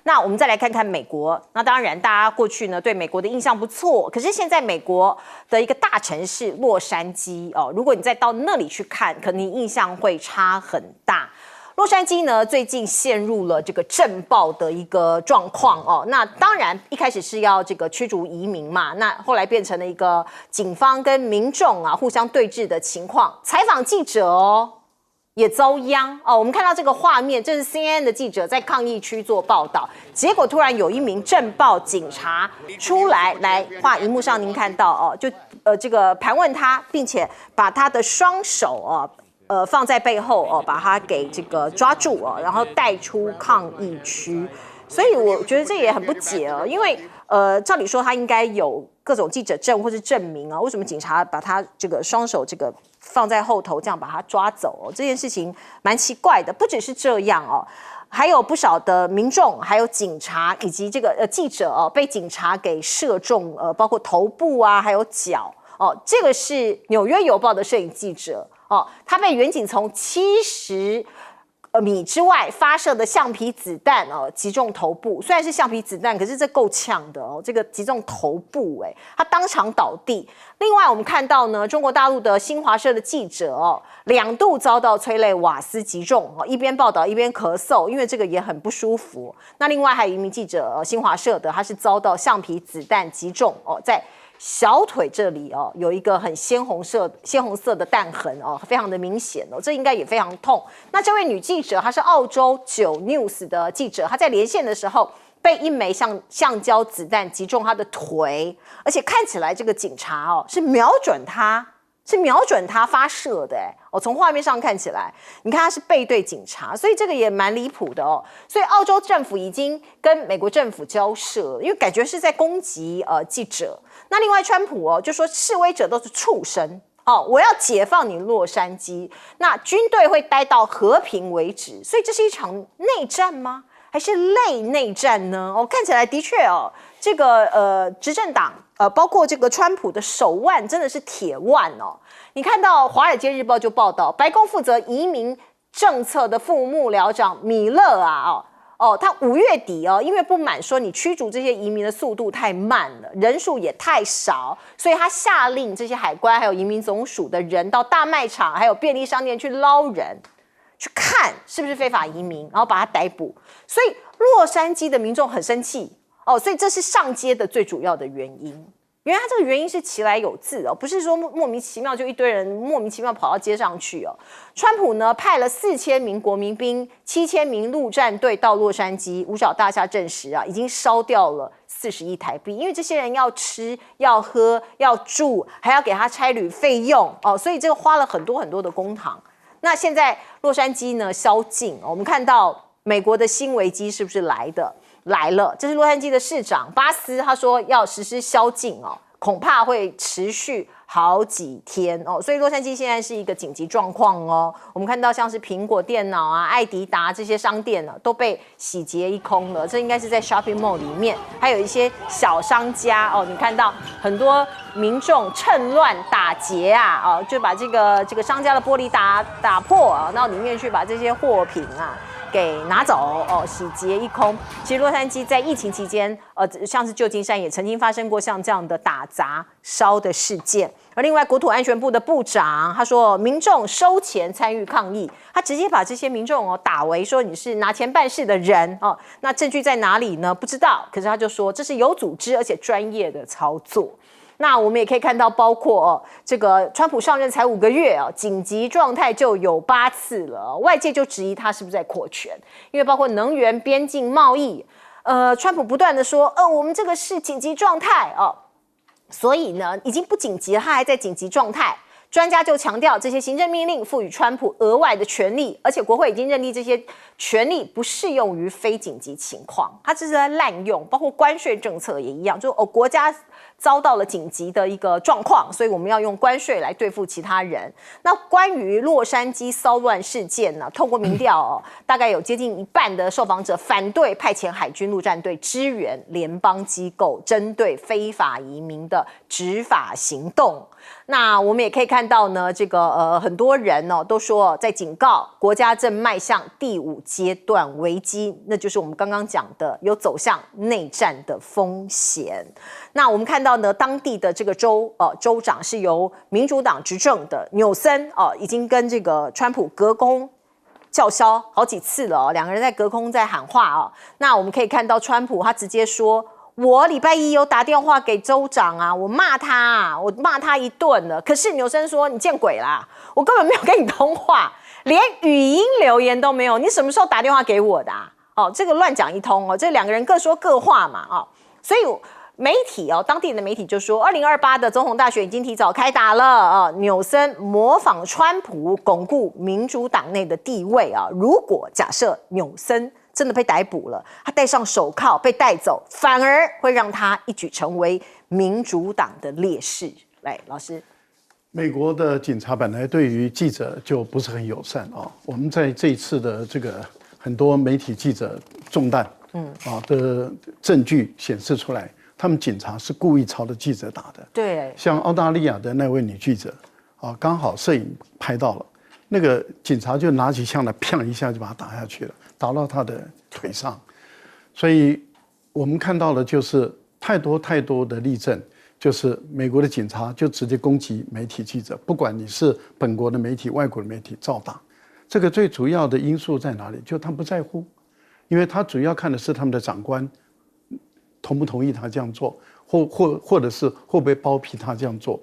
那我们再来看看美国，那当然大家过去呢对美国的印象不错，可是现在美国的一个大城市洛杉矶哦，如果你再到那里去看，可能印象会差很大。洛杉矶呢，最近陷入了这个震爆的一个状况哦。那当然一开始是要这个驱逐移民嘛，那后来变成了一个警方跟民众啊互相对峙的情况。采访记者哦也遭殃哦。我们看到这个画面，这是 CNN 的记者在抗议区做报道，结果突然有一名震爆警察出来画荧幕上您看到哦，就这个盘问他，并且把他的双手哦。放在背后哦，把他给这个抓住哦，然后带出抗议区。所以我觉得这也很不解哦，因为照理说他应该有各种记者证或是证明啊，为什么警察把他这个双手这个放在后头，这样把他抓走哦？这件事情蛮奇怪的。不只是这样哦，还有不少的民众、还有警察以及这个记者哦，被警察给射中包括头部啊，还有脚哦。这个是《纽约邮报》的摄影记者。哦，他被远景从70米之外发射的橡皮子弹哦击中头部，虽然是橡皮子弹，可是这够呛的哦，这个击中头部他当场倒地。另外我们看到呢，中国大陆的新华社的记者哦，2度遭到催泪瓦斯击中哦，一边报道一边咳嗽，因为这个也很不舒服。那另外还有一名记者，新华社的，他是遭到橡皮子弹击中哦，在小腿这里哦，有一个很鲜红色的弹痕哦，非常的明显哦，这应该也非常痛。那这位女记者，她是澳洲9 News 的记者，她在连线的时候被一枚橡胶子弹击中她的腿，而且看起来这个警察哦是瞄准她发射的哦，从画面上看起来，你看他是背对警察，所以这个也蛮离谱的哦。所以澳洲政府已经跟美国政府交涉，因为感觉是在攻击记者。那另外，川普就说示威者都是畜生哦，我要解放你洛杉矶，那军队会待到和平为止。所以这是一场内战吗？还是类内战呢？哦，看起来的确哦，这个执政党包括这个川普的手腕真的是铁腕哦。你看到《华尔街日报》就报道，白宫负责移民政策的副幕僚长米勒啊他5月底因为不满说你驱逐这些移民的速度太慢了，人数也太少，所以他下令这些海关还有移民总署的人到大卖场还有便利商店去捞人，去看是不是非法移民，然后把他逮捕。所以洛杉矶的民众很生气所以这是上街的最主要的原因。原来他这个原因是其来有自不是说莫名其妙就一堆人莫名其妙跑到街上去川普呢派了4000名国民兵、7000名陆战队到洛杉矶五角大厦证实已经烧掉了40亿台币，因为这些人要吃、要喝、要住，还要给他差旅费用所以这个花了很多很多的公帑。那现在洛杉矶呢宵禁我们看到美国的新危机是不是来了，这是洛杉矶的市长巴斯，他说要实施宵禁恐怕会持续好几天所以洛杉矶现在是一个紧急状况我们看到像是苹果电脑啊、艾迪达这些商店都被洗劫一空了，这应该是在 shopping mall 里面，还有一些小商家你看到很多民众趁乱打劫就把这个商家的玻璃打破到里面去，把这些货品给拿走洗劫一空。其实洛杉矶在疫情期间像是旧金山也曾经发生过像这样的打砸烧的事件。而另外国土安全部的部长他说民众收钱参与抗议，他直接把这些民众打为说你是拿钱办事的人那证据在哪里呢？不知道，可是他就说这是有组织而且专业的操作。那我们也可以看到，包括这个川普上任才5个月紧急状态就有8次了，外界就质疑他是不是在扩权，因为包括能源、边境贸易，川普不断的说，我们这个是紧急状态所以呢已经不紧急了，他还在紧急状态。专家就强调，这些行政命令赋予川普额外的权利，而且国会已经认定这些权利不适用于非紧急情况，他这是在滥用，包括关税政策也一样，就国家遭到了紧急的一个状况，所以我们要用关税来对付其他人。那关于洛杉矶骚乱事件呢，透过民调大概有接近一半的受访者反对派遣海军陆战队支援联邦机构针对非法移民的执法行动。那我们也可以看到呢，这个很多人都说在警告国家正迈向第5阶段危机，那就是我们刚刚讲的有走向内战的风险。那我们看到呢，当地的这个州长是由民主党执政的纽森已经跟这个川普隔空叫嚣好几次了两个人在隔空在喊话那我们可以看到川普他直接说，我礼拜一有打电话给州长啊，我骂他一顿了。可是纽森说，你见鬼啦，我根本没有跟你通话，连语音留言都没有，你什么时候打电话给我的这个乱讲一通这两个人各说各话嘛所以媒体当地的媒体就说，2028的总统大选已经提早开打了纽森模仿川普巩固民主党内的地位如果假设纽森真的被逮捕了，他戴上手铐被带走，反而会让他一举成为民主党的烈士。来，老师，美国的警察本来对于记者就不是很友善我们在这一次的这个很多媒体记者中弹的证据显示出来，他们警察是故意朝着记者打的。对，像澳大利亚的那位女记者刚好摄影拍到了，那个警察就拿起枪来，砰一下就把他打下去了，打到他的腿上。所以我们看到的就是太多的例证，就是美国的警察就直接攻击媒体记者，不管你是本国的媒体、外国的媒体，照打。这个最主要的因素在哪里？就他不在乎，因为他主要看的是他们的长官同不同意他这样做，或者是会不会包庇他这样做。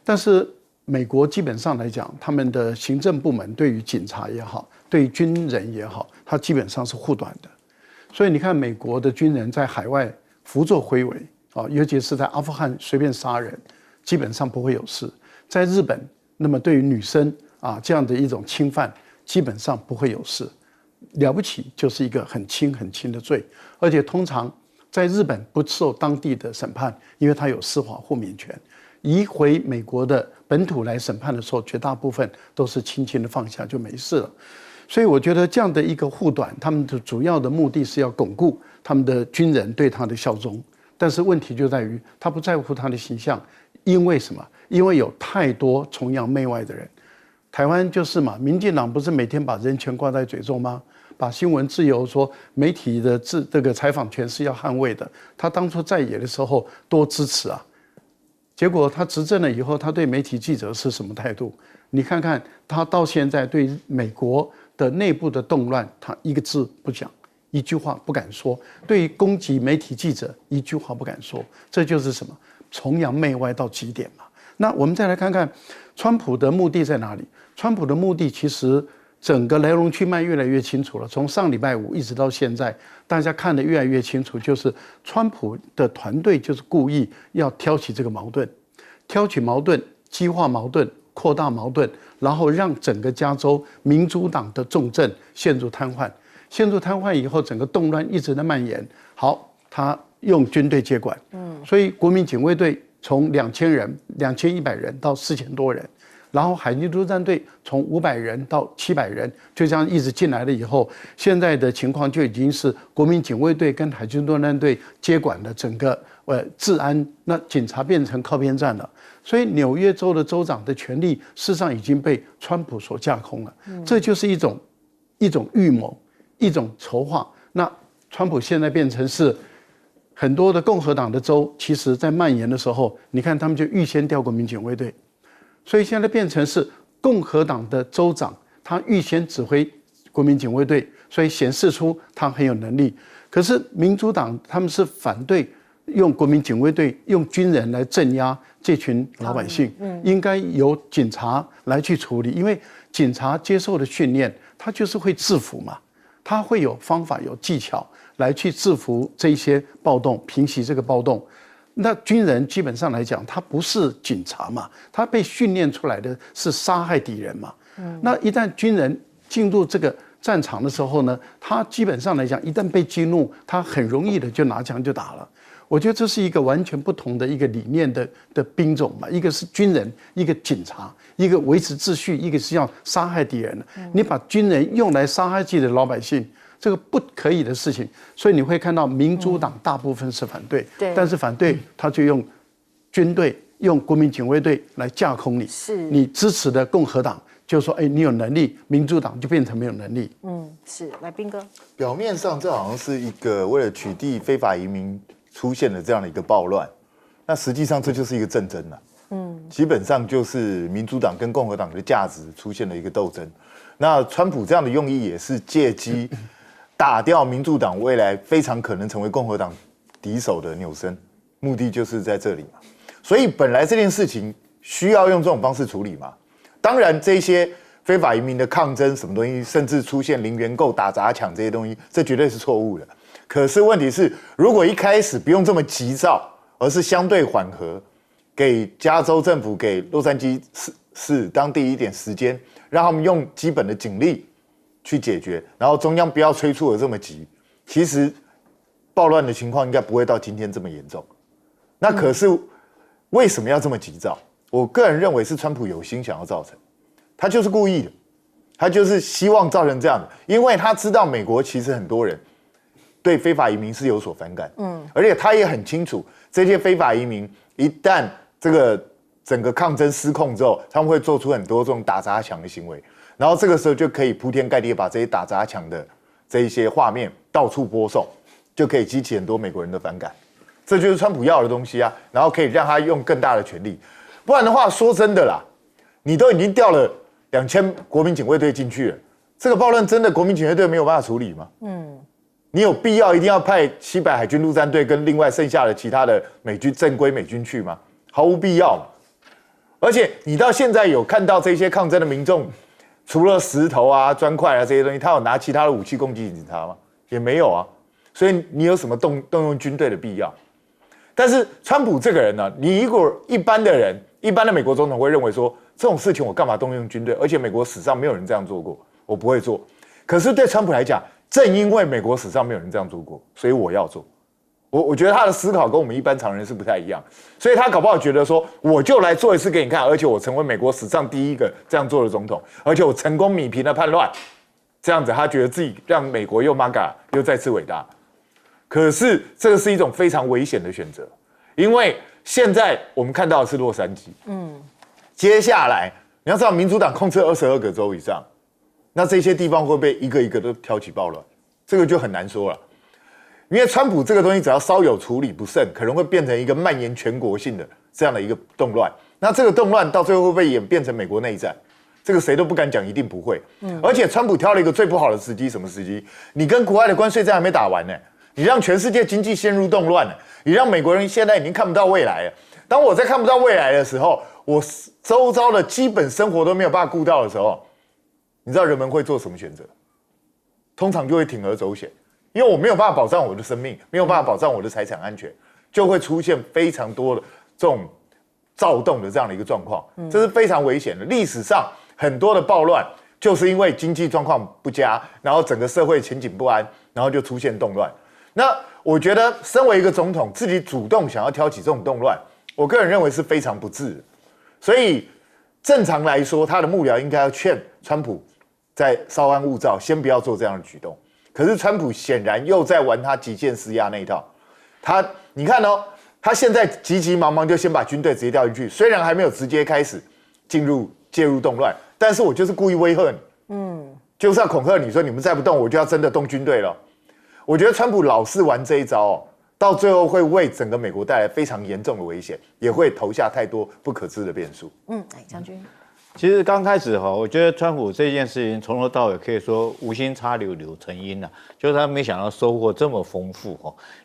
但是美国基本上来讲，他们的行政部门对于警察也好，对于军人也好，他基本上是护短的。所以你看，美国的军人在海外胡作非为尤其是在阿富汗随便杀人，基本上不会有事。在日本，那么对于女生这样的一种侵犯，基本上不会有事。了不起就是一个很轻的罪，而且通常在日本不受当地的审判，因为他有司法豁免权。移回美国的本土来审判的时候，绝大部分都是轻轻的放下就没事了。所以我觉得这样的一个护短，他们的主要的目的是要巩固他们的军人对他的效忠。但是问题就在于他不在乎他的形象，因为什么？因为有太多崇洋媚外的人。台湾就是嘛，民进党不是每天把人权挂在嘴中吗？把新闻自由说媒体的这个采访权是要捍卫的。他当初在野的时候多支持啊，结果他执政了以后，他对媒体记者是什么态度？你看看他到现在对美国的内部的动乱，他一个字不讲，一句话不敢说。对于攻击媒体记者，一句话不敢说。这就是什么？崇洋媚外到极点嘛。那我们再来看看川普的目的在哪里？川普的目的其实整个来龙去脉越来越清楚了。从上礼拜五一直到现在，大家看得越来越清楚，就是川普的团队就是故意要挑起这个矛盾，挑起矛盾，激化矛盾，扩大矛盾，然后让整个加州民主党的重镇陷入瘫痪。陷入瘫痪以后，整个动乱一直在蔓延。好，他用军队接管，所以国民警卫队从2000人、2100人到4000多人。然后海军陆战队从500人到700人，就这样一直进来了以后，现在的情况就已经是国民警卫队跟海军陆战队接管了整个治安，那警察变成靠边站了。所以纽约州的州长的权力事实上已经被川普所架空了，这就是一种预谋，一种筹划。那川普现在变成是很多的共和党的州，其实在蔓延的时候，你看他们就预先调国民警卫队。所以现在变成是共和党的州长，他预先指挥国民警卫队，所以显示出他很有能力。可是民主党他们是反对用国民警卫队、用军人来镇压这群老百姓，应该由警察来去处理，因为警察接受的训练，他就是会制服嘛，他会有方法、有技巧来去制服这些暴动，平息这个暴动。那军人基本上来讲，他不是警察嘛，他被训练出来的是杀害敌人嘛。那一旦军人进入这个战场的时候呢，他基本上来讲，一旦被激怒，他很容易的就拿枪就打了。我觉得这是一个完全不同的一个理念的兵种嘛，一个是军人，一个警察，一个维持秩序，一个是要杀害敌人的。你把军人用来杀害自己的老百姓，这个不可以的事情。所以你会看到民主党大部分是反对，但是反对他就用军队、用国民警卫队来架空你。是你支持的共和党就说，哎，你有能力，民主党就变成没有能力。是来彬哥，表面上这好像是一个为了取缔非法移民出现的这样的一个暴乱，那实际上这就是一个政争了。基本上就是民主党跟共和党的价值出现了一个斗争。那川普这样的用意也是借机打掉民主党未来非常可能成为共和党敌手的纽森，目的就是在这里嘛。所以本来这件事情需要用这种方式处理嘛。当然这些非法移民的抗争什么东西，甚至出现零元购、打砸抢这些东西，这绝对是错误的。可是问题是，如果一开始不用这么急躁，而是相对缓和，给加州政府、给洛杉矶市当地一点时间，让他们用基本的警力去解决，然后中央不要催促的这么急，其实暴乱的情况应该不会到今天这么严重。那可是为什么要这么急躁？我个人认为是川普有心想要造成，他就是故意的，他就是希望造成这样的，因为他知道美国其实很多人对非法移民是有所反感，而且他也很清楚，这些非法移民一旦这个整个抗争失控之后，他们会做出很多这种打砸抢的行为，然后这个时候就可以铺天盖地把这些打砸抢的这一些画面到处播送，就可以激起很多美国人的反感，这就是川普要的东西啊，然后可以让他用更大的权力。不然的话，说真的啦，你都已经调了2000国民警卫队进去了，这个暴乱真的国民警卫队没有办法处理吗？你有必要一定要派700海军陆战队跟另外剩下的其他的美军正规美军去吗？毫无必要嘛。而且你到现在有看到这些抗争的民众，除了石头啊、砖块啊这些东西，他有拿其他的武器攻击警察吗？也没有啊。所以你有什么动用军队的必要？但是川普这个人呢，你如果一般的人，一般的美国总统会认为说，这种事情我干嘛动用军队？而且美国史上没有人这样做过，我不会做。可是对川普来讲，正因为美国史上没有人这样做过，所以我要做。我觉得他的思考跟我们一般常人是不太一样，所以他搞不好觉得说，我就来做一次给你看，而且我成为美国史上第一个这样做的总统，而且我成功弭平了叛乱，这样子他觉得自己让美国又 MAGA 又再次伟大。可是这个是一种非常危险的选择，因为现在我们看到的是洛杉矶，接下来你要知道，民主党控制22个州以上，那这些地方会不会一个一个都挑起暴乱？这个就很难说了。因为川普这个东西只要稍有处理不慎，可能会变成一个蔓延全国性的这样的一个动乱。那这个动乱到最后会不会演变成美国内战？这个谁都不敢讲，一定不会。而且川普挑了一个最不好的时机，什么时机？你跟国外的关税战还没打完呢，你让全世界经济陷入动乱了，你让美国人现在已经看不到未来了。当我在看不到未来的时候，我周遭的基本生活都没有办法顾到的时候，你知道人们会做什么选择？通常就会铤而走险。因为我没有办法保障我的生命，没有办法保障我的财产安全，就会出现非常多的这种躁动的这样的一个状况，这是非常危险的。历史上很多的暴乱就是因为经济状况不佳，然后整个社会前景不安，然后就出现动乱。那我觉得身为一个总统，自己主动想要挑起这种动乱，我个人认为是非常不智的。所以正常来说，他的幕僚应该要劝川普在稍安勿躁，先不要做这样的举动。可是川普显然又在玩他极限施压那一套，你看哦，他现在急急忙忙就先把军队直接调进去，虽然还没有直接开始介入动乱，但是我就是故意威吓你，就是要恐吓你说你们再不动，我就要真的动军队了。我觉得川普老是玩这一招哦，到最后会为整个美国带来非常严重的危险，也会投下太多不可知的变数。将军。其实刚开始我觉得川普这件事情从头到尾可以说无心插柳柳成荫了，就是他没想到收获这么丰富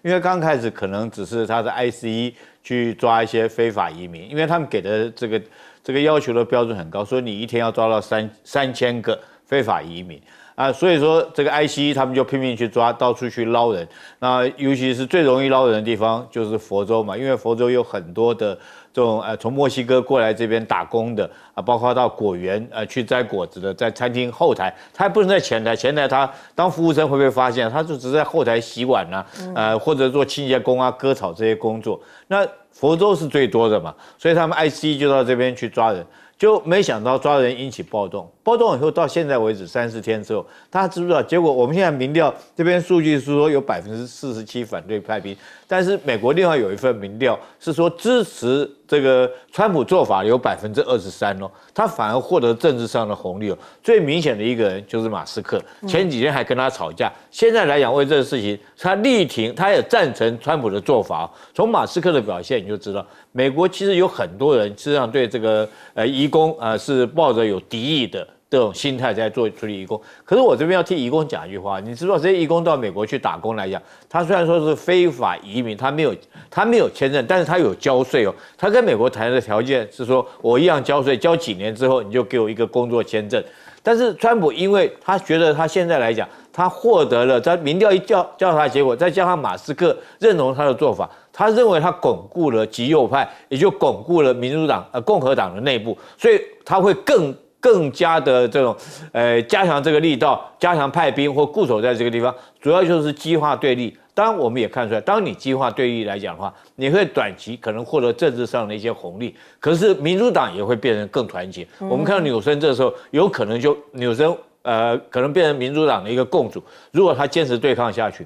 因为刚开始可能只是他的 ICE 去抓一些非法移民，因为他们给的这个要求的标准很高，所以你一天要抓到3000个非法移民啊，所以说这个 ICE 他们就拼命去抓，到处去捞人。那尤其是最容易捞人的地方就是佛州嘛，因为佛州有很多的这种从墨西哥过来这边打工的啊，包括到果园去摘果子的，在餐厅后台，他还不能在前台，前台他当服务生会不会发现？他就只是在后台洗碗啊，或者做清洁工啊、割草这些工作。那佛州是最多的嘛，所以他们 IC 就到这边去抓人。就没想到抓人引起暴动，暴动以后到现在为止3、4天之后，大家知不知道？结果我们现在民调这边数据是说有47%反对派兵，但是美国另外有一份民调是说支持这个川普做法有23%哦，他反而获得政治上的红利哦。最明显的一个人就是马斯克，前几天还跟他吵架，现在来讲为这个事情他力挺，他也赞成川普的做法。从马斯克的表现你就知道，美国其实有很多人实际上对这个移工是抱着有敌意的这种心态在处理移工。可是我这边要替移工讲一句话，你知道这些移工到美国去打工来讲，他虽然说是非法移民，他没有签证，但是他有交税哦。他跟美国谈的条件是说，我一样交税，交几年之后你就给我一个工作签证。但是川普因为他觉得他现在来讲，他获得了在民调一调查结果，再加上马斯克认同他的做法，他认为他巩固了极右派，也就巩固了民主党共和党的内部，所以他会更加的这种加强这个力道，加强派兵或固守在这个地方，主要就是激化对立。当然，我们也看出来，当你激化对立来讲的话，你会短期可能获得政治上的一些红利，可是民主党也会变成更团结。我们看到纽森这时候有可能就纽森可能变成民主党的一个共主，如果他坚持对抗下去。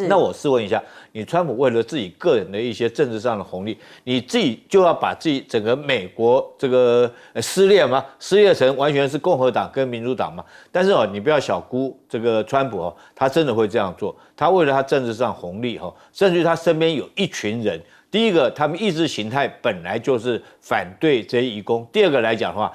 那我试问一下，你川普为了自己个人的一些政治上的红利，你自己就要把自己整个美国这个撕裂吗？撕裂成完全是共和党跟民主党吗？但是你不要小估这个川普他真的会这样做。他为了他政治上红利甚至于他身边有一群人。第一个，他们意识形态本来就是反对这些移工。第二个来讲的话，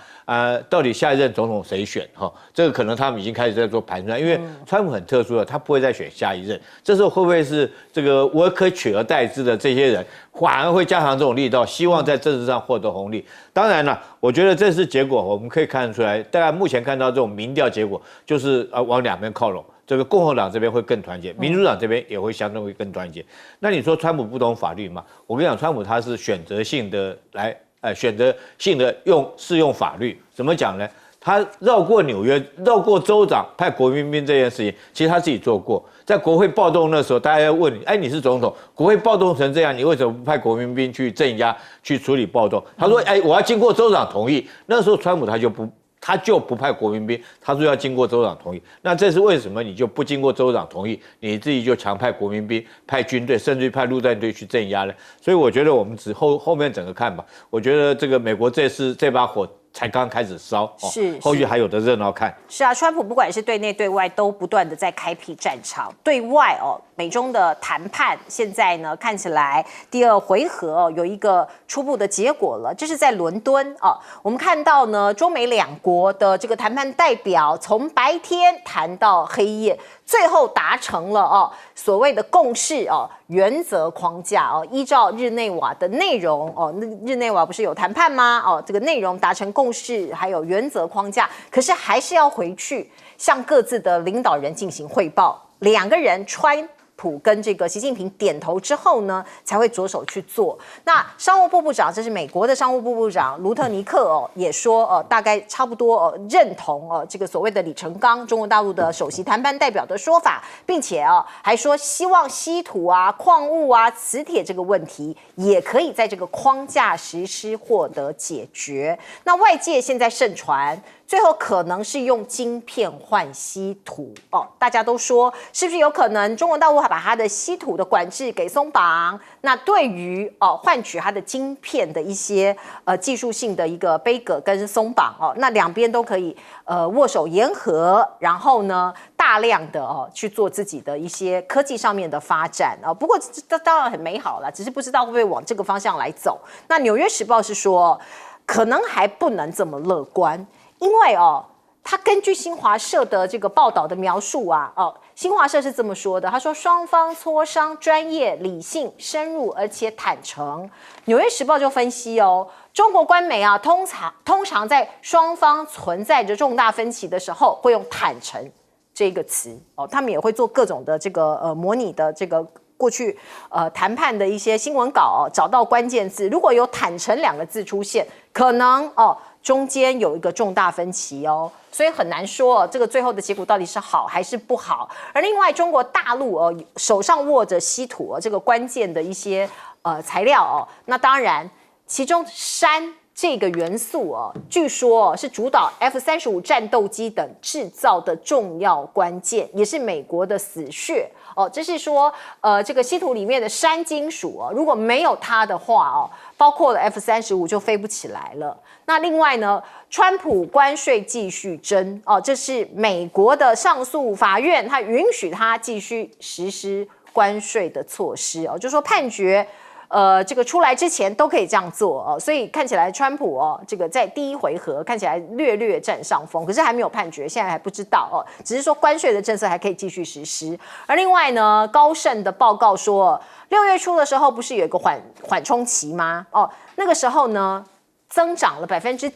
到底下一任总统谁选？这个可能他们已经开始在做盘算，因为川普很特殊的，他不会再选下一任。这时候会不会是这个我可取而代之的这些人，反而会加强这种力道，希望在政治上获得红利？当然了，我觉得这是结果，我们可以看得出来，大概目前看到这种民调结果，就是往两边靠拢。这个共和党这边会更团结，民主党这边也会相对会更团结。那你说川普不懂法律吗？我跟你讲，川普他是选择性的适用法律。怎么讲呢？他绕过纽约，绕过州长派国民兵这件事情，其实他自己做过。在国会暴动那时候，大家要问你，你是总统，国会暴动成这样，你为什么不派国民兵去镇压、去处理暴动？他说，我要经过州长同意。那时候川普他就不派国民兵，他说要经过州长同意。那这是为什么？你就不经过州长同意，你自己就强派国民兵、派军队，甚至于派陆战队去镇压呢？所以我觉得我们后面整个看吧。我觉得这个美国这把火才刚开始烧，后续还有的热闹看。是啊，川普不管是对内对外都不断的在开辟战场。对外美中的谈判现在呢看起来第2回合有一个初步的结果了，这是在伦敦我们看到呢中美两国的这个谈判代表从白天谈到黑夜，最后达成了所谓的共识原则框架依照日内瓦的内容日内瓦不是有谈判吗？这个内容达成共识，还有原则框架，可是还是要回去向各自的领导人进行汇报。两个人川普跟这个习近平点头之后呢，才会着手去做。那商务部部长，这是美国的商务部部长卢特尼克也说大概差不多认同这个所谓的李成钢中国大陆的首席谈判代表的说法，并且还说希望稀土啊、矿物啊、磁铁这个问题也可以在这个框架实施获得解决。那外界现在盛传，最后可能是用晶片换稀土大家都说是不是有可能中国大陆还把它的稀土的管制给松绑？那对于换取它的晶片的一些技术性的一个杯葛跟松绑那两边都可以握手言和，然后呢大量的去做自己的一些科技上面的发展不过这当然很美好了，只是不知道会不会往这个方向来走。那《纽约时报》是说可能还不能这么乐观。因为他根据新华社的这个报道的描述新华社是这么说的，他说双方磋商专业、理性、深入而且坦诚。纽约时报就分析中国官媒通常在双方存在着重大分歧的时候，会用坦诚这个词他们也会做各种的这个模拟的这个过去谈判的一些新闻稿找到关键字，如果有坦诚2个字出现，可能中间有一个重大分歧哦，所以很难说这个最后的结果到底是好还是不好。而另外，中国大陆手上握着稀土这个关键的一些材料那当然其中铧这个元素据说是主导 F-35战斗机等制造的重要关键，也是美国的死穴这是说这个稀土里面的铧金属如果没有它的话包括了 F-35就飞不起来了。那另外呢，川普关税继续征这是美国的上诉法院，它允许他继续实施关税的措施就说判决这个出来之前都可以这样做所以看起来川普这个在第1回合看起来略占上风，可是还没有判决，现在还不知道只是说关税的政策还可以继续实施。而另外呢，高盛的报告说，6月初的时候不是有一个缓冲期吗？那个时候呢，增长了9%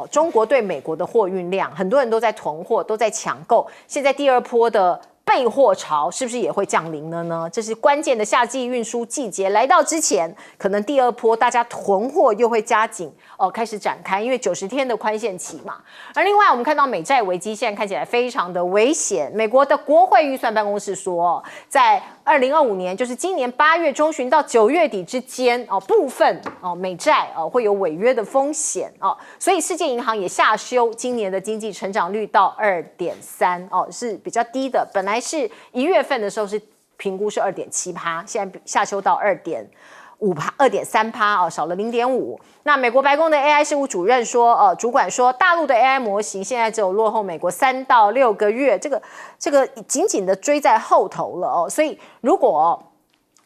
中国对美国的货运量，很多人都在囤货，都在抢购。现在第2波的备货潮是不是也会降临了呢？这是关键的夏季运输季节来到之前，可能第2波大家囤货又会加紧开始展开，因为90天的宽限期嘛。而另外我们看到美债危机现在看起来非常的危险，美国的国会预算办公室说，在2025年，就是今年8月中旬到9月底之间部分美债会有违约的风险所以世界银行也下修今年的经济成长率到2.3是比较低的，本来是1月份的时候是评估是2.7%，现在下修到2.3%少了0.5%。那美国白宫的 AI 事务主任说，主管说，大陆的 AI 模型现在只有落后美国3到6个月，这个紧紧的追在后头了所以如果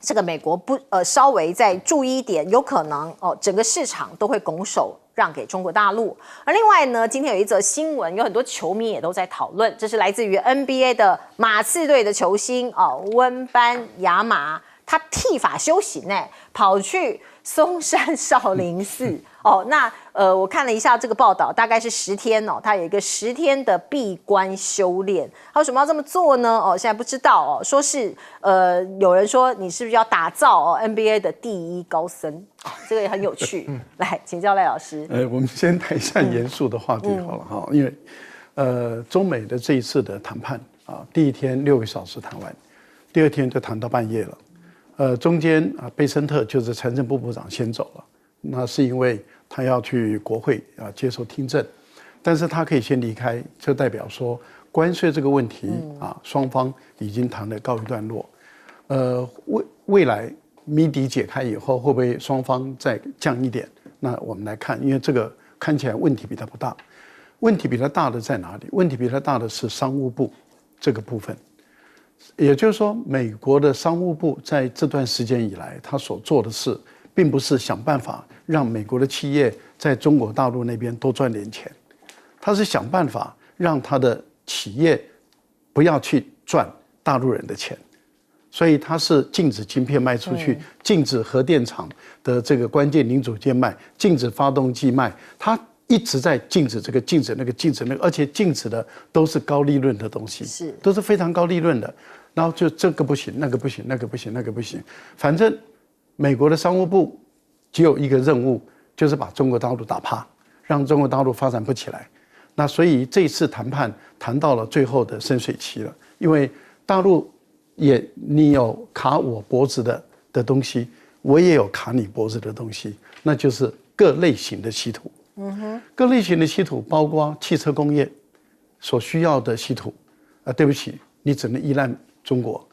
这个美国不稍微再注意一点，有可能整个市场都会拱手让给中国大陆。而另外呢，今天有一则新闻，有很多球迷也都在讨论，这是来自于 NBA 的马刺队的球星温班亚马。他剃发修行跑去松山少林寺那我看了一下这个报道，大概是10天他有一个10天的闭关修炼。他为什么要这么做呢？现在不知道说是有人说你是不是要打造NBA 的第1高僧这个也很有趣。来请教赖老师。我们先谈一下严肃的话题好了因为中美的这一次的谈判第1天6个小时谈完，第2天就谈到半夜了。中间贝森特就是财政部部长先走了，那是因为他要去国会接受听证，但是他可以先离开，就代表说关税这个问题双方已经谈得告一段落。未来谜底解开以后，会不会双方再降一点？那我们来看，因为这个看起来问题比较不大，问题比较大的在哪里？问题比较大的是商务部这个部分。也就是说，美国的商务部在这段时间以来，他所做的事，并不是想办法让美国的企业在中国大陆那边多赚点钱，他是想办法让他的企业不要去赚大陆人的钱，所以他是禁止晶片卖出去，禁止核电厂的这个关键零组件卖，禁止发动机卖，他一直在禁止这个、禁止那个、禁止那个，而且禁止的都是高利润的东西，都是非常高利润的。然后就这个不行，那个不行，那个不行，那个不行。反正美国的商务部只有一个任务，就是把中国大陆打趴，让中国大陆发展不起来。那所以这次谈判谈到了最后的深水期了，因为大陆你有卡我脖子的东西，我也有卡你脖子的东西，那就是各类型的稀土。各类型的稀土包括汽车工业所需要的稀土对不起，你只能依赖中国。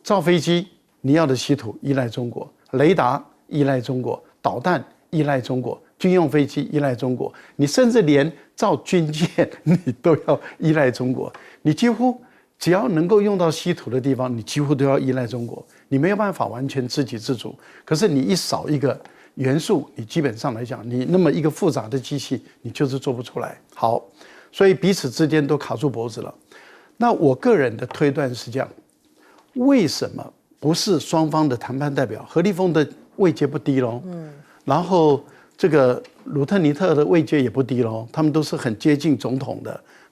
造飞机你要的稀土依赖中国，雷达依赖中国，导弹依赖中国，军用飞机依赖中国，你甚至连造军舰你都要依赖中国。你几乎只要能够用到稀土的地方，你几乎都要依赖中国，你没有办法完全自给自足。可是你一少一个元素，你基本上来讲，你那么一个复杂的机器，你就是做不出来。好，所以彼此之间都卡住脖子了。那我个人的推断是这样：为什么不是双方的谈判代表？何立峰的位阶不低喽，然后这个鲁特尼特的位阶也不低喽，他们都是很接近总统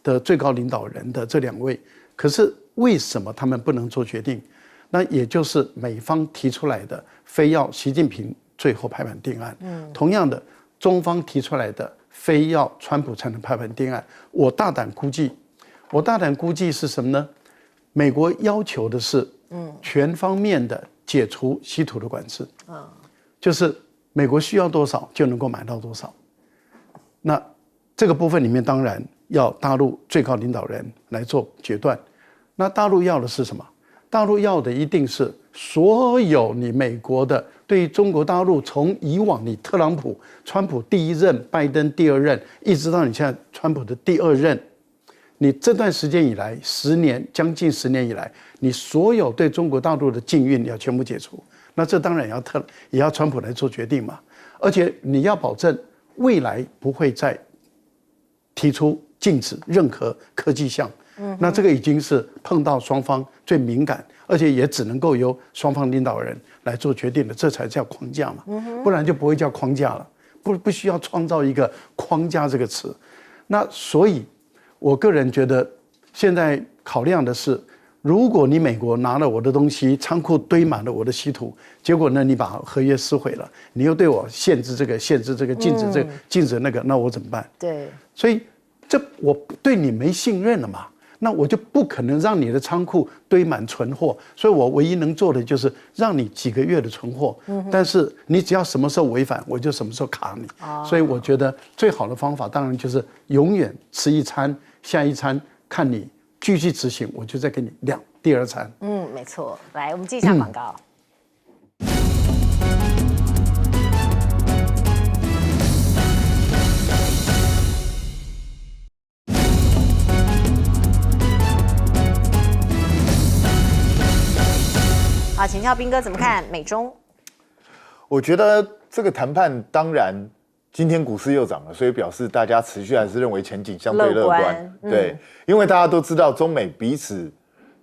的最高领导人的这2位。可是为什么他们不能做决定？那也就是美方提出来的，非要习近平最后拍板定案。同样的，中方提出来的，非要川普才能拍板定案。我大胆估计是什么呢？美国要求的是，全方面的解除稀土的管制。就是美国需要多少就能够买到多少。那这个部分里面当然要大陆最高领导人来做决断。那大陆要的是什么？大陆要的一定是所有你美国的对于中国大陆，从以往你特朗普、川普第一任、拜登第二任，一直到你现在川普的第二任，你这段时间以来将近10年以来，你所有对中国大陆的禁运要全部解除。那这当然也要川普来做决定嘛，而且你要保证未来不会再提出禁止任何科技项。那这个已经是碰到双方最敏感，而且也只能够由双方领导人来做决定的，这才叫框架嘛，不然就不会叫框架了，不需要创造一个框架这个词。那所以，我个人觉得现在考量的是。如果你美国拿了我的东西，仓库堆满了我的稀土，结果呢，你把合约撕毁了，你又对我限制这个、禁止这个、禁止那个，那我怎么办？对，所以我对你没信任了嘛，那我就不可能让你的仓库堆满存货，所以我唯一能做的就是让你几个月的存货，但是你只要什么时候违反，我就什么时候卡你。所以我觉得最好的方法当然就是永远吃一餐，下一餐看你。继续执行，我就再给你量第二餐。没错。来，我们接一下广告。好，请教彬哥怎么看美中？我觉得这个谈判当然。今天股市又涨了，所以表示大家持续还是认为前景相对乐观。对，因为大家都知道中美彼此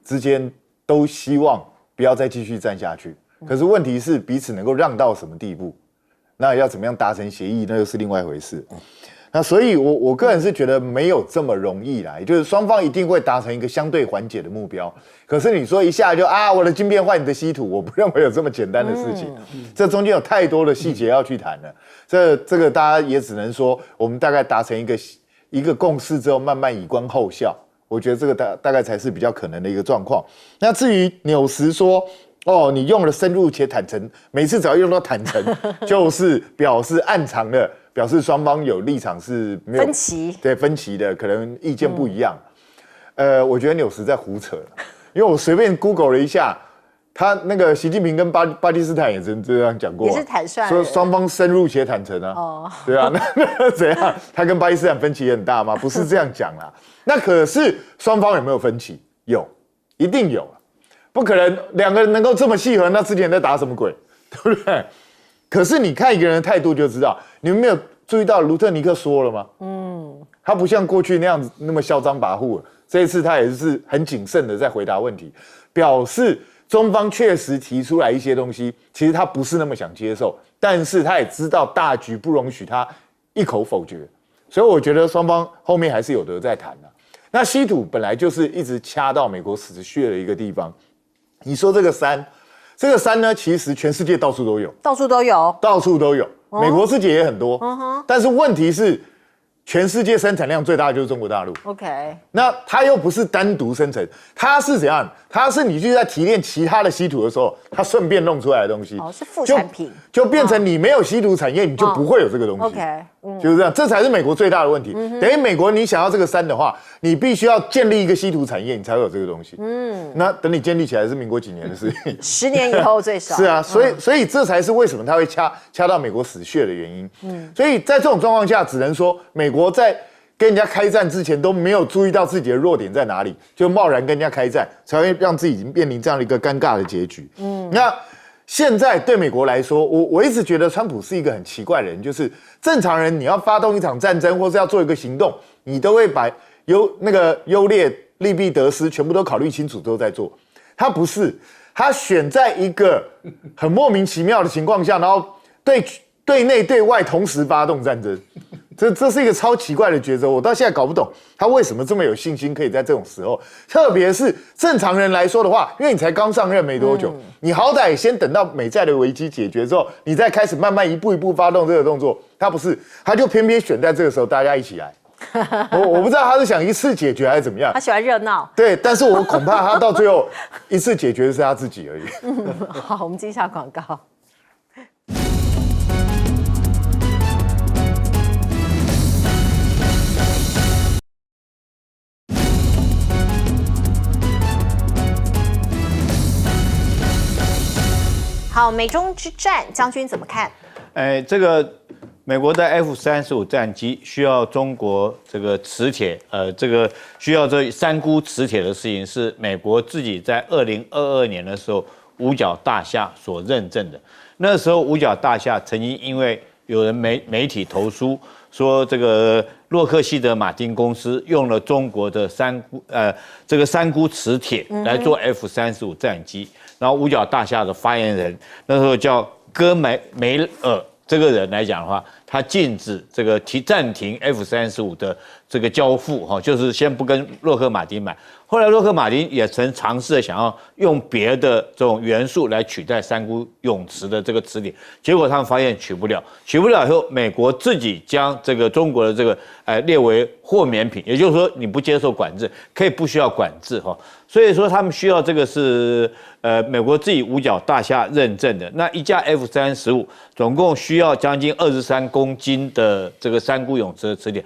之间都希望不要再继续战下去，可是问题是彼此能够让到什么地步，那要怎么样达成协议，那又是另外一回事。那所以我个人是觉得没有这么容易啦，也就是双方一定会达成一个相对缓解的目标。可是你说一下就我的晶片换你的稀土，我不认为有这么简单的事情。这中间有太多的细节要去谈了。这个大家也只能说，我们大概达成一个共识之后，慢慢以观后效。我觉得这个大概才是比较可能的一个状况。那至于纽时说，你用了深入且坦诚，每次只要用到坦诚，就是表示暗藏的。表示双方有立场是没有分歧的，可能意见不一样。我觉得纽时在胡扯了，因为我随便 Google 了一下，他那个习近平跟巴基斯坦也这样讲过，也是坦率，说双方深入且坦诚啊。对啊，那怎样？他跟巴基斯坦分歧也很大吗？不是这样讲啦。那可是双方有没有分歧？有，一定有了，不可能两个人能够这么契合，那之前在打什么鬼，对不对？可是你看一个人的态度就知道，你们没有注意到卢特尼克说了吗？他不像过去那样子那么嚣张跋扈了，这一次他也是很谨慎的在回答问题，表示中方确实提出来一些东西，其实他不是那么想接受，但是他也知道大局不容许他一口否决，所以我觉得双方后面还是有得再谈的。那稀土本来就是一直掐到美国死穴的一个地方，你说这个山呢，其实全世界到处都有，到处都有，美国自己也很多，但是问题是，全世界生产量最大的就是中国大陆。OK， 那它又不是单独生成，它是怎样？它是你就在提炼其他的稀土的时候，它顺便弄出来的东西，是副产品，就变成你没有稀土产业，你就不会有这个东西。OK，就是这样，这才是美国最大的问题。等于美国你想要这个山的话，你必须要建立一个稀土产业，你才会有这个东西。那等你建立起来是民国几年的事情？10年以后最少。是啊，所以这才是为什么它会掐到美国死穴的原因。所以在这种状况下，只能说美国在跟人家开战之前都没有注意到自己的弱点在哪里，就贸然跟人家开战，才会让自己面临这样的一个尴尬的结局。那现在对美国来说，我一直觉得川普是一个很奇怪的人，就是正常人你要发动一场战争或是要做一个行动，你都会把优劣利弊得失全部都考虑清楚之后再做。他不是，他选在一个很莫名其妙的情况下，然后对内对外同时发动战争。这是一个超奇怪的抉择，我到现在搞不懂他为什么这么有信心，可以在这种时候，特别是正常人来说的话，因为你才刚上任没多久，你好歹先等到美债的危机解决之后，你再开始慢慢一步一步发动这个动作。他不是，他就偏偏选在这个时候，大家一起来。我不知道他是想一次解决还是怎么样。他喜欢热闹。对，但是我恐怕他到最后一次解决的是他自己而已。好，我们接一下广告。好，美中之战，将军怎么看？这个美国的 F-35战机需要中国这个磁铁，这个需要这三菇磁铁的事情，是美国自己在2022年的时候五角大厦所认证的。那时候五角大厦曾经因为有人媒体投诉说，这个洛克希德马丁公司用了中国的这个三菇磁铁来做 F-35战机，然后五角大厦的发言人那时候叫戈梅尔这个人来讲的话，他禁止这个暂停 F-35的这个交付，就是先不跟洛克马丁买。后来洛克马丁也曾尝试想要用别的这种元素来取代三菇永磁的这个磁铁，结果他们发现取不了以后，美国自己将这个中国的这个列为豁免品，也就是说你不接受管制，可以不需要管制哈。所以说他们需要这个是美国自己五角大厦认证的，那一架 F-35总共需要将近23公斤的这个三菇永磁的磁铁。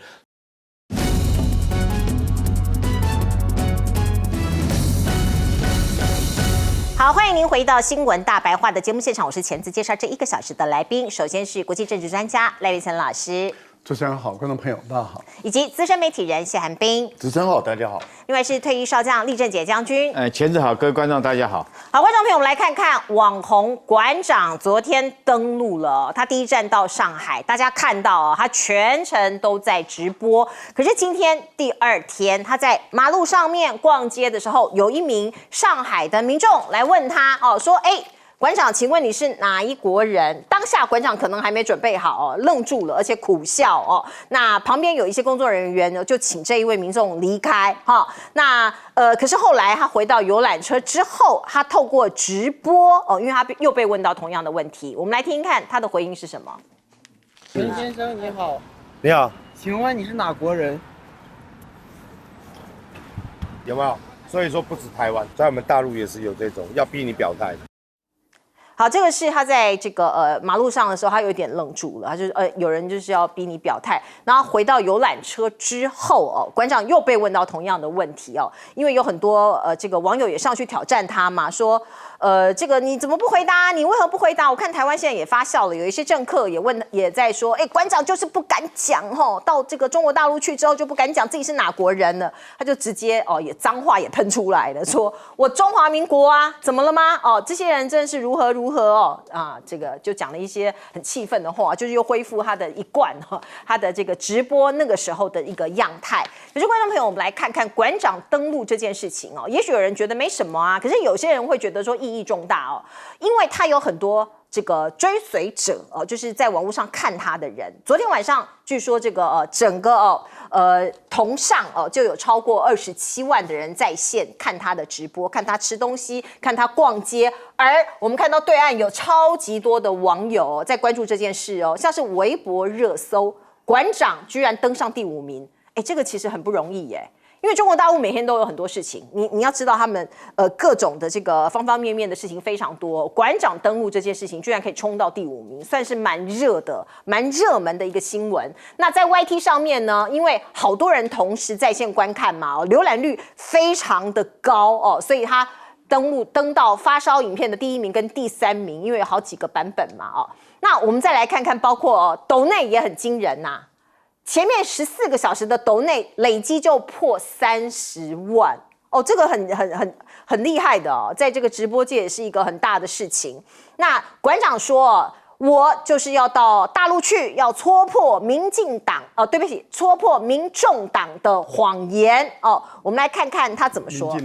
好，欢迎您回到新闻大白话的节目现场，我是钳子，介绍这1个小时的来宾。首先是国际政治专家赖岳岑老师，主持人好，观众朋友大家好，以及资深媒体人谢寒冰，主持人好，大家好。另外是退役少将厉正杰将军。钳子好，各位观众大家好。好，观众朋友，我们来看看网红馆长昨天登陆了，他第一站到上海，大家看到他全程都在直播。可是今天第2天，他在马路上面逛街的时候，有一名上海的民众来问他说：“馆长，请问你是哪一国人？”当下馆长可能还没准备好愣住了，而且苦笑那旁边有一些工作人员呢，就请这一位民众离开可是后来他回到游览车之后，他透过直播因为他又被问到同样的问题，我们来听听看他的回应是什么。陈先生你好，你好，请问你是哪国人？有没有？所以说不止台湾，在我们大陆也是有这种要逼你表态的。好，这个是他在这个马路上的时候，他有点愣住了，他就是有人就是要逼你表态，然后回到游览车之后馆长又被问到同样的问题因为有很多这个网友也上去挑战他嘛，说这个你怎么不回答？你为何不回答？我看台湾现在也发酵了，有一些政客也在说，馆长就是不敢讲到这个中国大陆去之后就不敢讲自己是哪国人了，他就直接也脏话也喷出来了，说我中华民国啊，怎么了吗？这些人真是如何这个就讲了一些很气愤的话，就是又恢复他的一贯他的这个直播那个时候的一个样态。可是观众朋友，我们来看看馆长登陆这件事情也许有人觉得没什么啊，可是有些人会觉得说意义重大因为他有很多这个追随者就是在网络上看他的人。昨天晚上据说这个整个同上就有超过27万的人在线看他的直播，看他吃东西，看他逛街。而我们看到对岸有超级多的网友在关注这件事像是微博热搜，馆长居然登上第5名，这个其实很不容易耶。因为中国大陆每天都有很多事情，你要知道他们各种的这个方方面面的事情非常多。馆长登陆这件事情居然可以冲到第5名，算是蛮热的、蛮热门的一个新闻。那在 YT 上面呢，因为好多人同时在线观看嘛，浏览率非常的高所以他登到发烧影片的第1名跟第3名，因为有好几个版本嘛那我们再来看看，包括抖内也很惊人呐。前面14个小时的抖内累积就破30万这个很厉害的在这个直播界也是一个很大的事情。那馆长说，我就是要到大陆去，要戳破民进党对不起，戳破民众党的谎言我们来看看他怎么说。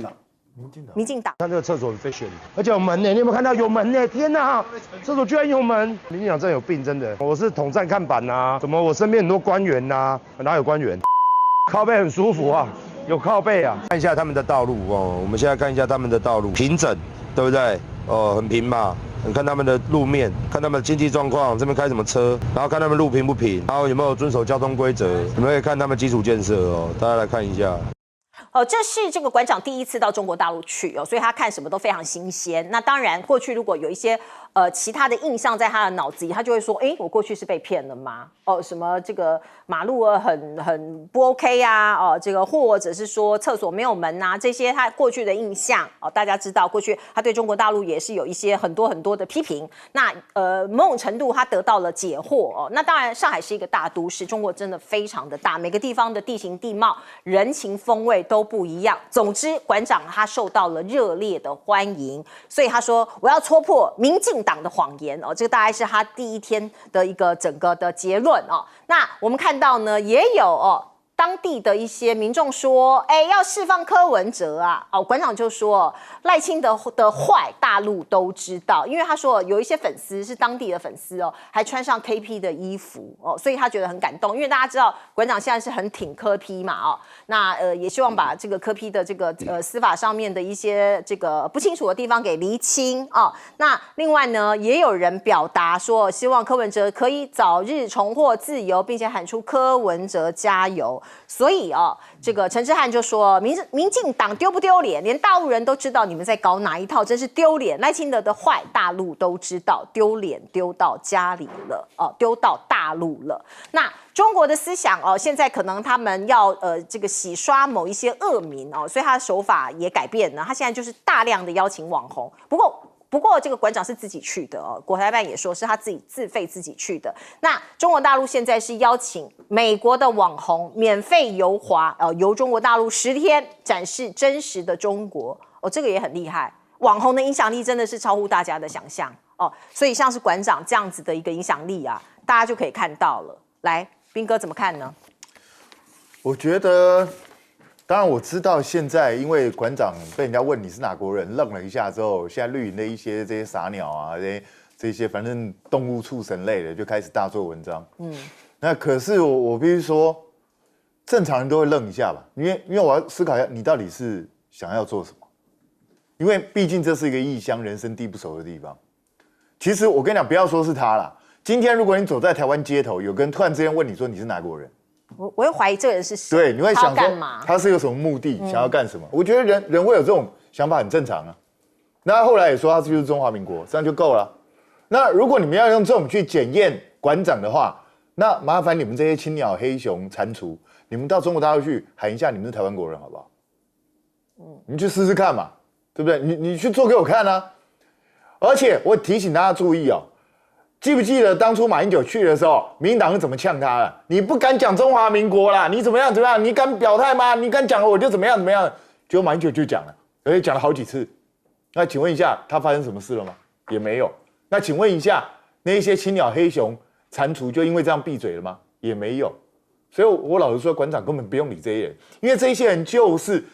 民进党。看这个厕所很 fashion， 而且有门呢，你有没有看到有门呢？天哪，厕所居然有门！民进党真的有病，真的。我是统战看板呐，怎么我身边很多官员呐，哪有官员？靠背很舒服啊，有靠背啊。看一下他们的道路哦，我们现在看一下他们的道路，平整，对不对？哦，很平嘛。你看他们的路面，看他们的经济状况，这边开什么车，然后看他们路平不平，然后有没有遵守交通规则，你们可以看他们基础建设哦，大家来看一下。这是这个馆长第一次到中国大陆去哦，所以他看什么都非常新鲜。那当然，过去如果有一些其他的印象在他的脑子里，他就会说：哎，我过去是被骗了吗？哦，什么这个马路很不 OK 啊？哦，这个或者是说厕所没有门啊，这些他过去的印象哦，大家知道过去他对中国大陆也是有一些很多的批评。那某种程度他得到了解惑哦。那当然，上海是一个大都市，中国真的非常的大，每个地方的地形地貌、人情风味都不一样。总之，馆长他受到了热烈的欢迎，所以他说我要戳破民进党的谎言哦，这个大概是他第一天的一个整个的结论哦。那我们看到呢，也有当地的一些民众说，哎，要释放柯文哲啊！哦，馆长就说赖清德的坏大陆都知道，因为他说有一些粉丝是当地的粉丝哦，还穿上 KP 的衣服哦，所以他觉得很感动，因为大家知道馆长现在是很挺柯 P 嘛哦，那也希望把这个柯 P 的这个司法上面的一些这个不清楚的地方给厘清哦。那另外呢，也有人表达说，希望柯文哲可以早日重获自由，并且喊出柯文哲加油。所以这个陈之汉就说，民进党丢不丢脸？连大陆人都知道你们在搞哪一套，真是丢脸。赖清德的坏，大陆都知道，丢脸丢到家里了，丢到大陆了。那中国的思想现在可能他们要这个洗刷某一些恶名所以他的手法也改变了。他现在就是大量的邀请网红，不过这个馆长是自己去的国台办也说是他自己自费自己去的。那中国大陆现在是邀请美国的网红免费游华游中国大陆10天，展示真实的中国这个也很厉害。网红的影响力真的是超乎大家的想象所以像是馆长这样子的一个影响力啊，大家就可以看到了。来，彬哥怎么看呢？我觉得。当然我知道现在因为馆长被人家问你是哪国人，愣了一下之后，现在绿营的一些这些傻鸟啊，这些反正动物畜生类的就开始大做文章。那可是我必须说，正常人都会愣一下吧，因为我要思考一下，你到底是想要做什么？因为毕竟这是一个异乡，人生地不熟的地方。其实我跟你讲，不要说是他啦，今天如果你走在台湾街头，有个人突然之间问你说你是哪国人？我会怀疑这个人是谁，对，你会想说嘛他是有什么目的，想要干什么？我觉得人会有这种想法很正常啊。那后来也说他就是中华民国，这样就够了。那如果你们要用这种去检验馆长的话，那麻烦你们这些青鸟、黑熊、蟾蜍，你们到中国大陆去喊一下你们是台湾国人好不好？你去试试看嘛，对不对？你去做给我看啊！而且我提醒大家注意记不记得当初马英九去的时候，民进党是怎么呛他了？你不敢讲中华民国啦，你怎么样？你敢表态吗？你敢讲了我就怎么样？结果马英九就讲了，而且讲了好几次。那请问一下，他发生什么事了吗？也没有。那请问一下，那一些青鸟、黑熊、蟾蜍就因为这样闭嘴了吗？也没有。所以我老实说，馆长根本不用理这些人，因为这些人就是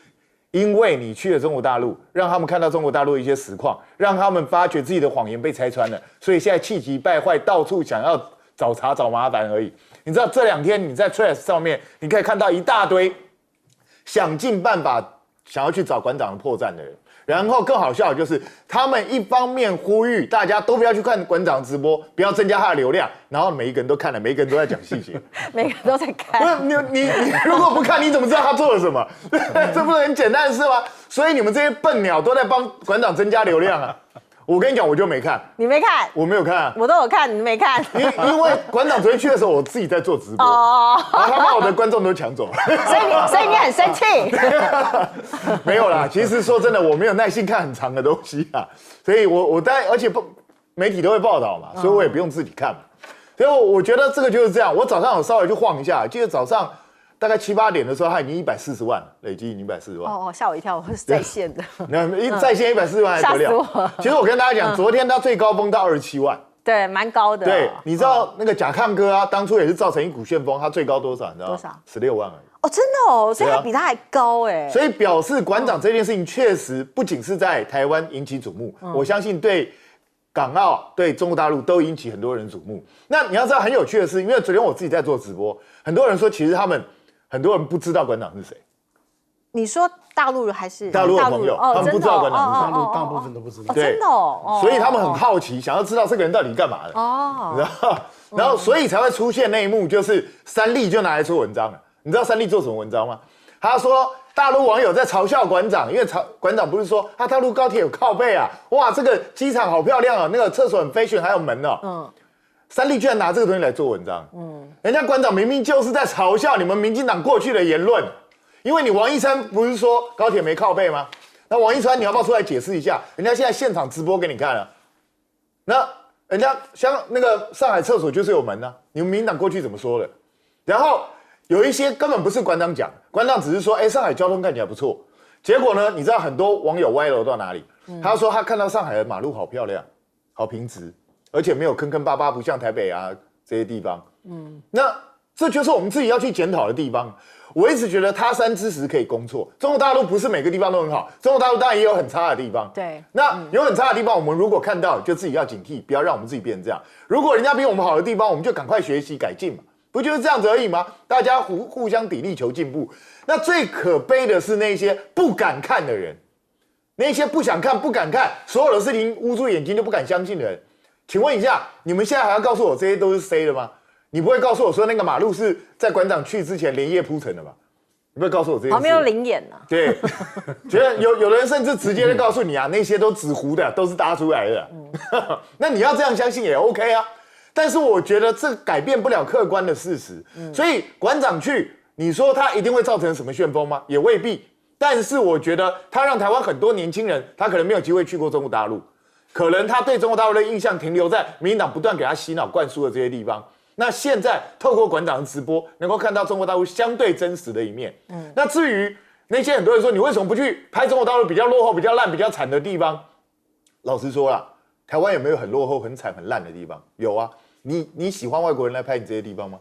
因为你去了中国大陆，让他们看到中国大陆的一些实况，让他们发觉自己的谎言被拆穿了，所以现在气急败坏，到处想要找茬找麻烦而已。你知道这2天你在 Threads 上面，你可以看到一大堆想尽办法想要去找馆长的破绽的人。然后更好笑的就是，他们一方面呼吁大家都不要去看馆长直播，不要增加他的流量，然后每一个人都看了，每一个人都在讲细节，每个人都在看。你如果不看，你怎么知道他做了什么？这不是很简单的事吗？所以你们这些笨鸟都在帮馆长增加流量啊！我跟你讲，我就没看。你没看？我没有看啊。我都有看，你没看？因为馆长昨天去的时候，我自己在做直播，然后他把我的观众都抢走了。所以你很生气？没有啦，其实说真的，我没有耐心看很长的东西啊，所以我而且媒体都会报道嘛，所以我也不用自己看嘛。所以我觉得这个就是这样。我早上有稍微去晃一下，记得早上大概7、8点的时候，他已经140万了，累积已经140万。吓我一跳，我是在线的。在线140万还得了？其实我跟大家讲，昨天他最高峰到27万，对，蛮高的。对，你知道那个甲亢哥啊，当初也是造成一股旋风，他最高多少？你知道吗？多少？16万而已。哦，真的哦，所以对啊他比他还高哎。所以表示馆长这件事情确实不仅是在台湾引起瞩目，我相信对港澳、对中国大陆都引起很多人瞩目。那你要知道很有趣的是，因为昨天我自己在做直播，很多人说其实很多人不知道馆长是谁。你说大陆还是大陆的朋友，他们不知道馆长是谁。大陆大部分都不知道。对真的哦，所以他们很好奇，想要知道这个人到底干嘛的。你知道？然后所以才会出现那一幕，就是三立就拿来做文章了。你知道三立做什么文章吗？他说大陆网友在嘲笑馆长，因为馆长不是说大陆高铁有靠背啊，哇，这个机场好漂亮啊，那个厕所很 fashion， 还有门哦。三立居然拿这个东西来做文章。人家馆长明明就是在嘲笑你们民进党过去的言论。因为你王一川不是说高铁没靠背吗？那王一川你要不要出来解释一下？人家现在现场直播给你看了，那人家那个上海厕所就是有门啊，你们民进党过去怎么说的？然后有一些根本不是馆长讲，馆长只是说，上海交通看起来不错。结果呢，你知道很多网友歪楼到哪里？他说他看到上海的马路好漂亮，好平直，而且没有坑坑巴巴，不像台北啊这些地方。那这就是我们自己要去检讨的地方。我一直觉得他山之石可以攻错，中国大陆不是每个地方都很好，中国大陆当然也有很差的地方。对，那有很差的地方，我们如果看到，就自己要警惕，不要让我们自己变成这样。如果人家比我们好的地方，我们就赶快学习改进嘛，不就是这样子而已吗？大家互相砥砺求进步。那最可悲的是那些不敢看的人，那些不想看、不敢看，所有的事情捂住眼睛就不敢相信的人。请问一下，你们现在还要告诉我这些都是 C 的吗？你不会告诉我说那个马路是在馆长去之前连夜铺成的吧？你不会告诉我这件事？旁边有灵眼呢。对，觉得有的人甚至直接就告诉你啊，那些都纸糊的，都是搭出来的。那你要这样相信也 OK 啊。但是我觉得这改变不了客观的事实。所以馆长去，你说他一定会造成什么旋风吗？也未必。但是我觉得他让台湾很多年轻人，他可能没有机会去过中国大陆，可能他对中国大陆的印象停留在民进党不断给他洗脑灌输的这些地方。那现在透过馆长的直播，能够看到中国大陆相对真实的一面。那至于那些很多人说你为什么不去拍中国大陆比较落后、比较烂、比较惨的地方？老实说啦，台湾有没有很落后、很惨、很烂的地方？有啊。你喜欢外国人来拍你这些地方吗？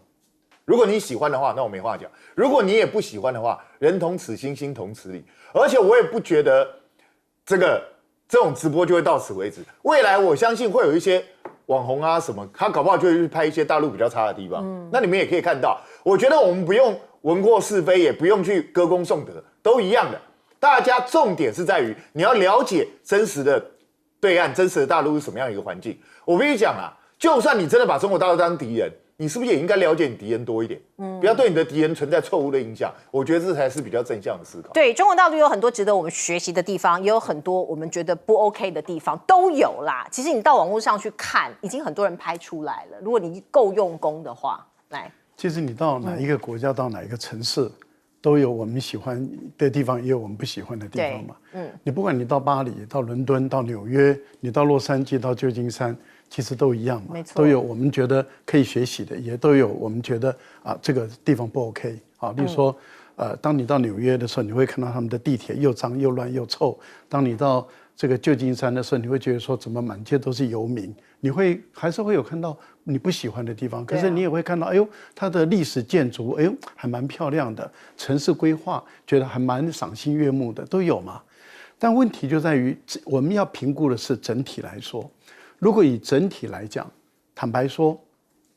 如果你喜欢的话，那我没话讲；如果你也不喜欢的话，人同此心，心同此理。而且我也不觉得这种直播就会到此为止。未来我相信会有一些网红啊什么，他搞不好就会去拍一些大陆比较差的地方。那你们也可以看到，我觉得我们不用闻过是非，也不用去歌功颂德，都一样的。大家重点是在于你要了解真实的对岸、真实的大陆是什么样一个环境。我必须讲啊，就算你真的把中国大陆当敌人，你是不是也应该了解你敌人多一点？不要对你的敌人存在错误的影响。我觉得这才是比较正向的思考。对，中国大陆有很多值得我们学习的地方，也有很多我们觉得不 OK 的地方，都有啦。其实你到网络上去看，已经很多人拍出来了。如果你够用功的话，来，其实你到哪一个国家，到哪一个城市，都有我们喜欢的地方，也有我们不喜欢的地方嘛。你不管你到巴黎、到伦敦、到纽约，你到洛杉矶、到旧金山。其实都一样嘛，都有我们觉得可以学习的，也都有我们觉得这个地方不 OK 啊。例如说，当你到纽约的时候，你会看到他们的地铁又脏又乱又臭；当你到这个旧金山的时候，你会觉得说怎么满街都是游民。你还是会有看到你不喜欢的地方，可是你也会看到，哎呦，它的历史建筑，哎呦，还蛮漂亮的，城市规划觉得还蛮赏心悦目的，都有嘛。但问题就在于，我们要评估的是整体来说。如果以整体来讲，坦白说，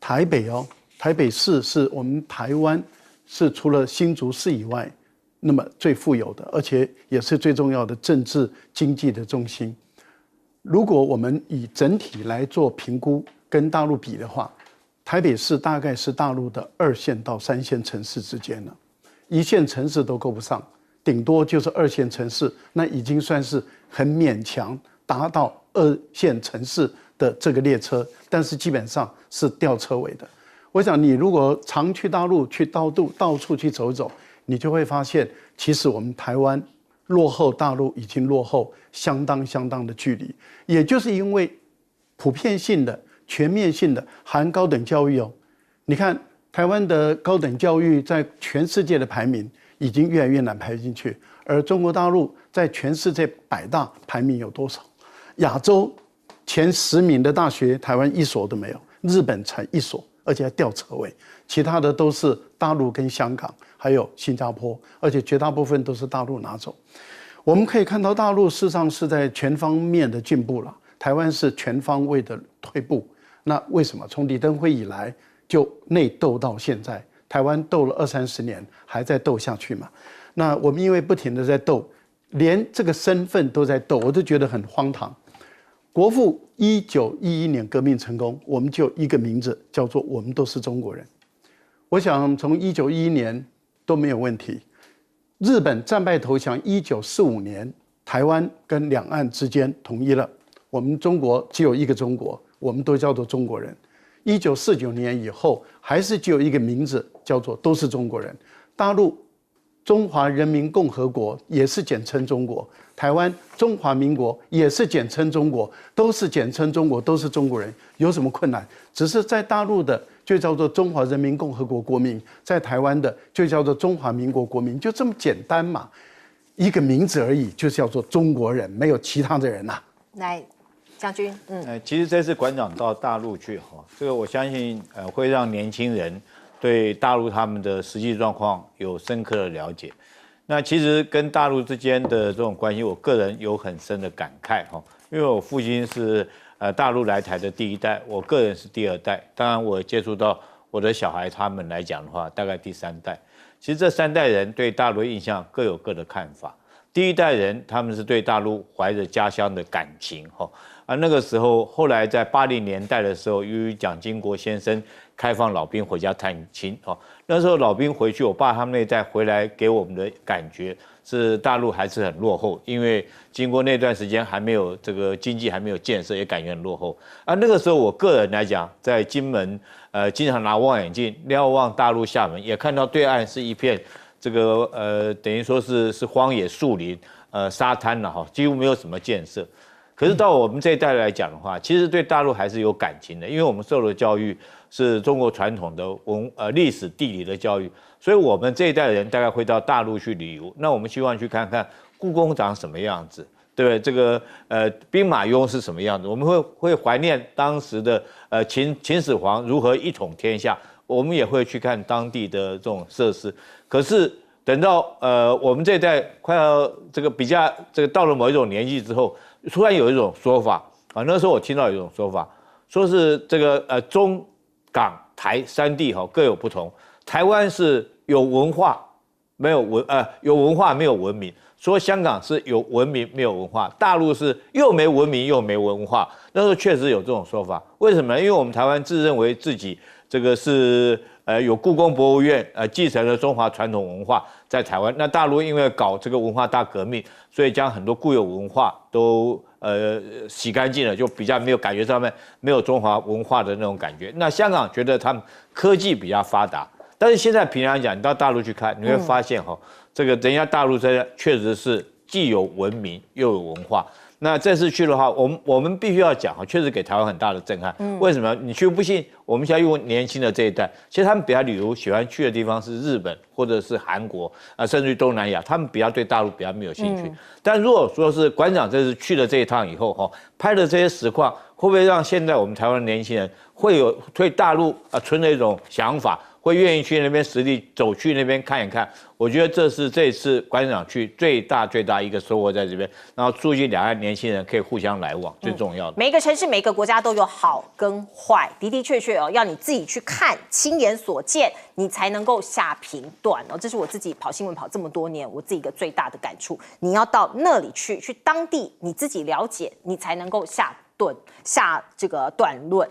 台北市是我们台湾是除了新竹市以外，那么最富有的，而且也是最重要的政治经济的中心。如果我们以整体来做评估，跟大陆比的话，台北市大概是大陆的2线到3线城市之间了，1线城市都够不上，顶多就是2线城市，那已经算是很勉强达到2线城市的这个列车，但是基本上是吊车尾的。我想你如果常去大陆，去到处去走走，你就会发现，其实我们台湾落后大陆已经落后相当的距离。也就是因为普遍性的、全面性的含高等教育哦，你看台湾的高等教育在全世界的排名已经越来越难排进去，而中国大陆在全世界100大排名有多少？亚洲前10名的大学，台湾1所都没有，日本才1所，而且还吊车尾，其他的都是大陆跟香港，还有新加坡，而且绝大部分都是大陆拿走。我们可以看到，大陆事实上是在全方面的进步了，台湾是全方位的退步。那为什么从李登辉以来就内斗到现在，台湾斗了20-30年，还在斗下去嘛？那我们因为不停的在斗，连这个身份都在斗，我都觉得很荒唐。国父1911年革命成功，我们就一个名字叫做我们都是中国人。我想从1911年都没有问题。日本战败投降，1945年台湾跟两岸之间统一了，我们中国只有一个中国，我们都叫做中国人。1949年以后，还是只有一个名字叫做都是中国人。大陆中华人民共和国也是简称中国，台湾中华民国也是简称中国，都是简称中国，都是中国人，有什么困难？只是在大陆的就叫做中华人民共和国国民，在台湾的就叫做中华民国国民，就这么简单嘛，一个名字而已，就叫做中国人，没有其他的人呐。来，将军，其实这次馆长到大陆去哈，这个我相信会让年轻人对大陆他们的实际状况有深刻的了解。那其实跟大陆之间的这种关系，我个人有很深的感慨哈，因为我父亲是大陆来台的第1代，我个人是第2代，当然我接触到我的小孩他们来讲的话，大概第3代。其实这3代人对大陆的印象各有各的看法。第1代人他们是对大陆怀着家乡的感情哈。那个时候，后来在80年代的时候，由于蒋经国先生开放老兵回家探亲哦，那时候老兵回去，我爸他们那一代回来给我们的感觉是大陆还是很落后，因为经过那段时间还没有这个经济还没有建设，也感觉很落后。那个时候我个人来讲，在金门经常拿望远镜瞭望大陆厦门，也看到对岸是一片这个等于说是荒野树林沙滩了哈，几乎没有什么建设。可是到我们这一代来讲的话，其实对大陆还是有感情的，因为我们受的教育是中国传统的历史地理的教育，所以我们这一代人大概会到大陆去旅游。那我们希望去看看故宫长什么样子，对不对？这个兵马俑是什么样子？我们会怀念当时的秦始皇如何一统天下，我们也会去看当地的这种设施。可是等到我们这一代快要这个比较这个到了某一种年纪之后，突然有一种说法啊，那时候我听到有一种说法，说是这个中港台3地哈各有不同，台湾是有文化没有有文化没有文明，说香港是有文明没有文化，大陆是又没文明又没文化，那时候确实有这种说法。为什么呢？因为我们台湾自认为自己这个是有故宫博物院继承了中华传统文化在台湾，那大陆因为搞这个文化大革命，所以将很多固有文化都洗干净了，就比较没有感觉上面没有中华文化的那种感觉。那香港觉得他们科技比较发达，但是现在平常讲，你到大陆去看，你会发现这个人家大陆这确实是既有文明又有文化。那这次去的话，我们必须要讲确实给台湾很大的震撼。为什么？你去不信？我们现在用年轻的这一代，其实他们比较旅游喜欢去的地方是日本或者是韩国甚至于东南亚，他们比较对大陆比较没有兴趣。但如果说是馆长这次去了这一趟以后拍的这些实况，会不会让现在我们台湾的年轻人会有对大陆存的一种想法？会愿意去那边实地走去那边看一看，我觉得这是这次馆长去最大一个收获在这边，然后促进两岸年轻人可以互相来往，最重要的。每一个城市、每个国家都有好跟坏，的确要你自己去看，亲眼所见，你才能够下评断哦。这是我自己跑新闻跑这么多年，我自己一个最大的感触。你要到那里去当地你自己了解，你才能够下这个断论。